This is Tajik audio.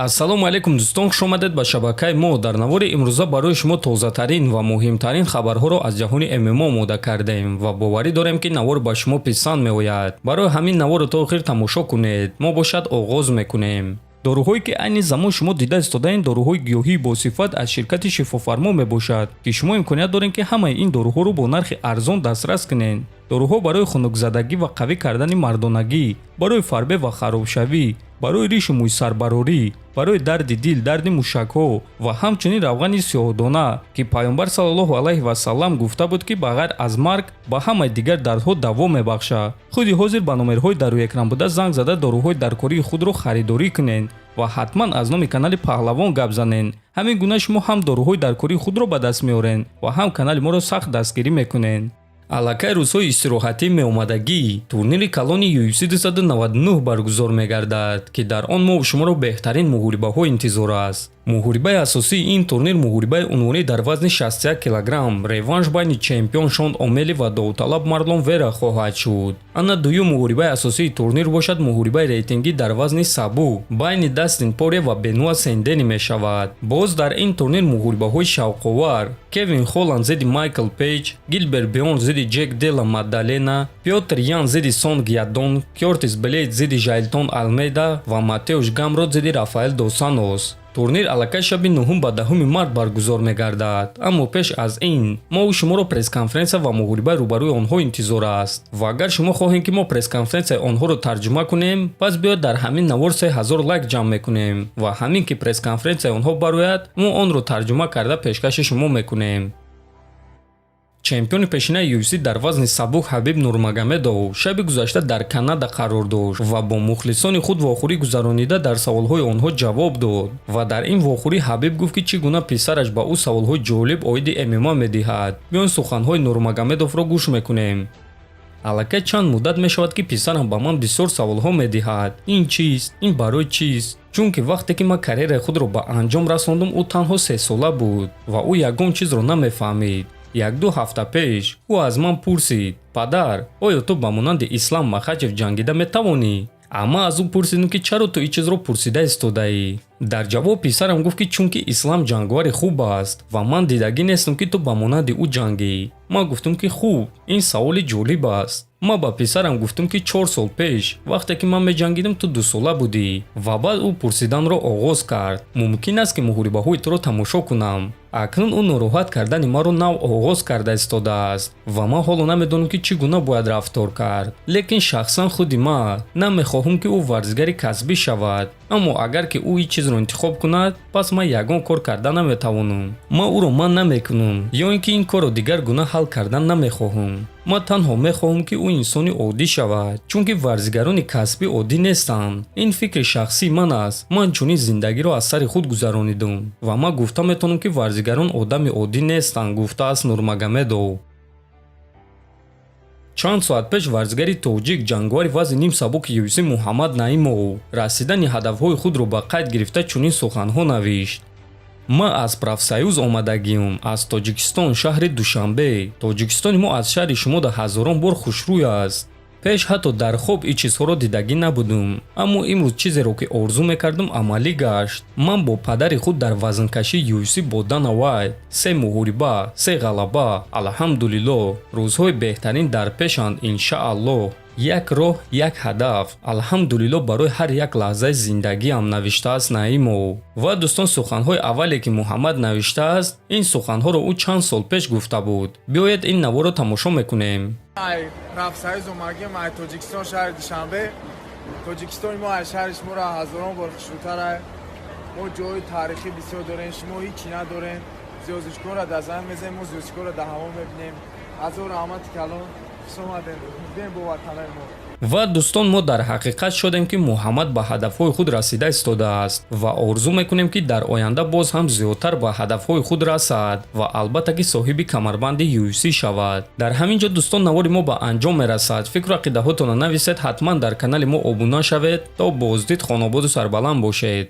ассалому алайкум дӯстон, хуш омадед ба шабакаи мо. дар навори имрӯза барои шумо тозатарин ва муҳимтарин хабарҳоро аз ҷаҳони ММО омода кардем ва боварӣ дорем ки навор ба шумо писанд меояд. барои ҳамин наворро то охир тамошо кунед. мо бошад оғоз мекунем. доруҳое ки айни замон шумо дида истодаин доруҳои гиёҳии босифат аз ширкати шифофармо мебошад ки шумо имконият доред ки ҳамаи ин доруҳоро бо нархи арзон дастрас кунед. доруҳо барои хунукзадагӣ ва қавӣ кардани мардонагӣ, барои фарбе ва харобшавӣ, барои ришу мӯйсарбарорӣ, барои дарди дил, дарди мушакҳо ва ҳамчунин равғани сиёҳдона ки пайғамбар саллаллоҳу алайҳи васаллам гуфта буд ки ба ғайр аз марг ба ҳамаи дигар дардҳо даво мебахшад. худи ҳозир ба номерҳои дар рӯи экран буда занг зада доруҳои даркории худро харидорӣ кунед ва ҳатман аз номи канали Паҳлавон гап занед. ҳамин гуна шумо ҳам доруҳои даркории худро ба даст меоред ва ҳам канали моро сахт дастгирӣ мекунед. аллакай рӯзҳои истироҳатӣ меомадагӣ турнири калони UFC 299 баргузор мегардад ки дар он мо шуморо беҳтарин муҳорибаҳо интизор аст. муҳорибаи асосии ин турнир муҳорибаи унвонӣ дар вазни 61 кг реванш байни чемпион Шон Омели ва довталаб Марлон Вера хоҳад шуд. ана дуюм муҳорибаи асосии турнир бошад муҳорибаи рейтингӣ дар вазни сабу байни Дастин Поре ва Бенуа Сендени мешавад. боз дар ин турнир муҳорибаҳои шавқовар Кевин Холланд зидди Майкл Пейҷ, Гилберт Бёрнс зидди Ҷек Делла Маддалена, Пётр Ян зидди Сон Гиадон, Кёртис Блейд зидди Жайлтон Алмейда ва Матеуш Гамрот зидди Рафаэл Дос Сантос. турнир аллакай шаби 9 ба 10 март баргузор мегардад. аммо пеш аз ин мо шуморо пресс-конференсия ва муҳорибаи рӯбарӯи онҳо интизор аст ва агар шумо хоҳем ки мо пресс-конференсияи онҳоро тарҷума кунем, пас биёед дар ҳамин навор 3000 лайк ҷамъ мекунем ва ҳамин ки пресс-конференсияи онҳо барояд, мо онро тарҷума карда пешкаши шумо мекунем. чемпиони пешинаи UFC дар вазни сабук Ҳабиб Нурмагомедов шаби гузашта дар Канада қарор дошт ва бо мухлисони худ вохӯрӣ гузаронида дар саволҳои онҳо ҷавоб дод ва дар ин вохӯрӣ Ҳабиб гуфт ки чӣ гуна писараш ба ӯ саволҳои ҷолиб оиди ММА медиҳад. биён суханҳои Нурмагомедовро гӯш мекунем. аллакай чанд муддат мешавад ки писарам ба ман бисёр саволҳо медиҳад. ин чист? ин барои чист? чунки вақте ки ман карьераи худро ба анҷом расондум, ӯ танҳо 3 сола буд ва ӯ ягон чизро намефаҳмид. 1-2 ҳафта пеш ӯ аз ман пурсид: падар, оё ту ба монанди Ислам Махачев ҷангида метавонӣ? амма аз ӯ пурсидем ки чаро ту ин чизро пурсида истодаӣ? дар ҷавоб писарам гуфт ки чунки Ислам ҷангвари хуб аст ва ман дидагӣ нестам ки ту ба монанди ӯ ҷангӣ. ман гуфтам ки хуб, ин саволи ҷолиб аст. ман ба писарам гуфтам ки 4 сол пеш вақте ки ман меҷангидам ту 2 сола будӣ. ва баъд ӯ пурсиданро оғоз кард: мумкин аст ки муҳорибаҳои туро тамошо кунам? акнун ӯ нороҳат кардани маро нав оғоз карда истодааст ва ман ҳоло намедонам ки чӣ гуна бояд рафтор кард. лекин шахсан худи ман намехоҳам ки ӯ варзигари касбӣ шавад. аммо агар ки ӯ ин чизро интихоб кунад, пас ман ягон кор карда наметавонам. ман ӯро ман намекунам ё ин ки ин корро дигар гуна ҳал кардан намехоҳам. ман танҳо мехоҳам ки ӯ инсони оддӣ шавад, чунки варзигарони касбӣ оддӣ нестанд. ин фикри шахсии ман аст. ман чунин зиндагиро аз сари худ гузаронидам ва ман гуфта метавонам ки варзигарон одами оддӣ нестанд, гуфтааст Нурмагомедов. чанд соат пеш варзигари тоҷик ҷангвари вазни ним сабуки UFC Муҳаммад Наимов расидани ҳадафҳои худро ба қайд гирифта чунин суханҳо навишт: ман аз профсоюз омадагиам, аз Тоҷикистон, шаҳри Душанбе. Тоҷикистони мо аз шаҳри шумо да ҳазорон бор хушрӯй аст. пеш ҳатто дар хоб ин чизҳоро дидагӣ набудум, аммо имрӯз чизеро ки орзу мекардам амалӣ гашт. ман бо падари худ дар вазнкашии UFC бо Дана Вайт 3 муҳориба, 3 ғалаба, алҳамдулиллоҳ. рӯзҳои беҳтарин дар пешанд, иншааллоҳ. як роҳ, як ҳадаф. алҳамдулиллоҳ барои ҳар як лаҳзаи зиндагиам, навиштааст Наимов. ва дӯстон, суханҳои аввале ки Муҳаммад навиштааст, ин суханҳоро ӯ чанд сол пеш гуфта буд. биёед ин наворро тамошо мекунем. ай профсоюз омагиам ай Тоҷикистон, шаҳри Душанбе. Тоҷикистони мо ай шаҳри шуморо ҳазорон бор хушрӯтар ай. мо ҷои таърихӣ бисёр дорем, шумо ҳичи надорем. зиёзичконро дар замин мезанем, мо зиёзичконро дар ҳаво мебинем. ҳазор раҳмати калон. ва дӯстон, мо дар ҳақиқат шодем ки Муҳаммад ба ҳадафҳои худ расида истодааст ва орзу мекунем ки дар оянда боз ҳам зиёдтар ба ҳадафҳои худ расад ва албатта ки соҳиби камарбанди UFC шавад. дар ҳамин ҷо дӯстон, навори мо ба анҷом мерасад. фикру ақидаҳотонро нависед, ҳатман дар канали мо обуна шавед. то боздид, хонободу сарбаланд бошед.